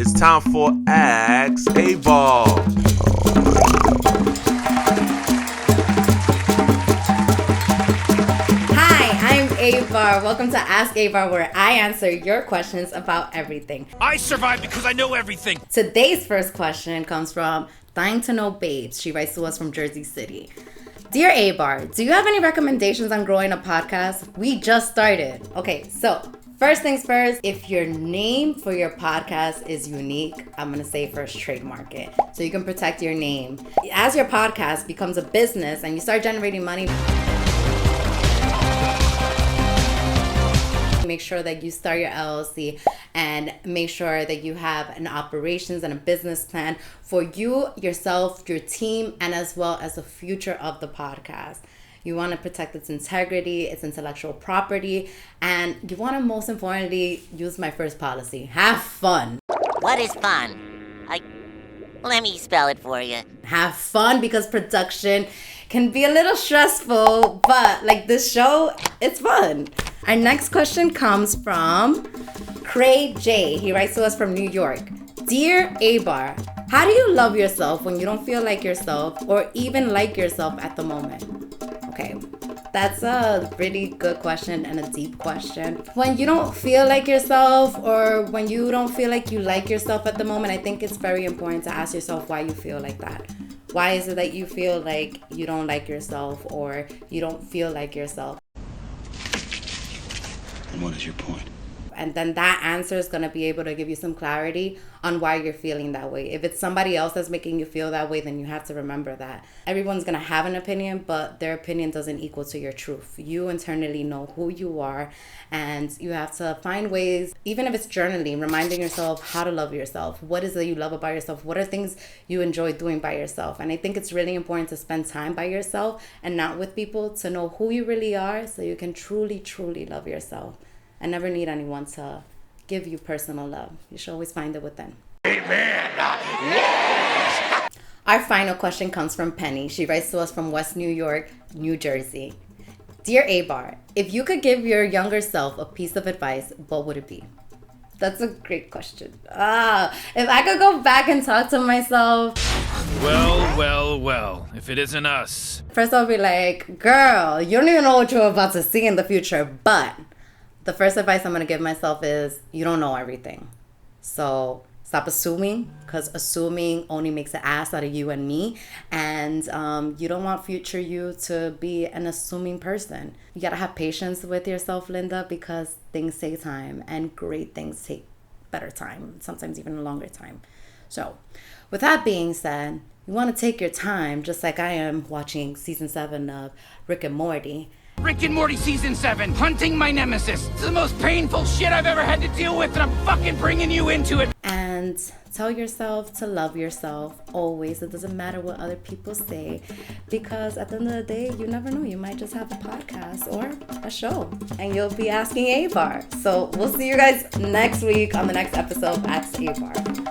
It's time for ASK AYBAR. Hi, I'm AYBAR. Welcome to ASK AYBAR, where I answer your questions about everything. I survived because I know everything. Today's first question comes from Dying to Know Babes. She writes to us from Jersey City. Dear AYBAR, do you have any recommendations on growing a podcast? We just started. Okay, so first things first, if your name for your podcast is unique, I'm going to say first trademark it so you can protect your name. As your podcast becomes a business and you start generating money, make sure that you start your LLC and make sure that you have an operations and a business plan for you, yourself, your team, and as well as the future of the podcast. You want to protect its integrity, its intellectual property, and you want to most importantly use my first policy. Have fun. What is fun? Let me spell it for you. Have fun, because production can be a little stressful, but like this show, it's fun. Our next question comes from Craig J. He writes to us from New York. Dear AYBAR, how do you love yourself when you don't feel like yourself or even like yourself at the moment? Okay, that's a really good question and a deep question. When you don't feel like yourself or when you don't feel like you like yourself at the moment, I think it's very important to ask yourself why you feel like that. Why is it that you feel like you don't like yourself or you don't feel like yourself? And what is your point? And then that answer is going to be able to give you some clarity on why you're feeling that way. If it's somebody else that's making you feel that way, then you have to remember that everyone's going to have an opinion, but their opinion doesn't equal to your truth. You internally know who you are, and you have to find ways, even if it's journaling, reminding yourself how to love yourself. What is it you love about yourself? What are things you enjoy doing by yourself? And I think it's really important to spend time by yourself and not with people, to know who you really are so you can truly, truly love yourself. I never need anyone to give you personal love. You should always find it within. Amen. Yes. Our final question comes from Penny. She writes to us from West New York, New Jersey. Dear AYBAR, if you could give your younger self a piece of advice, what would it be? That's a great question. If I could go back and talk to myself. Well, if it isn't us. First I'll be like, girl, you don't even know what you're about to see in the future, but the first advice I'm going to give myself is you don't know everything. So stop assuming, because assuming only makes an ass out of you and me. And you don't want future you to be an assuming person. You got to have patience with yourself, Linda, because things take time and great things take better time, sometimes even a longer time. So with that being said, you want to take your time, just like I am watching season 7 of Rick and Morty. Rick and Morty season 7, hunting my nemesis. It's the most painful shit I've ever had to deal with, and I'm fucking bringing you into it. And tell yourself to love yourself always. It doesn't matter what other people say, because at the end of the day, you never know. You might just have a podcast or a show, and you'll be asking AYBAR. So we'll see you guys next week on the next episode of Ask AYBAR.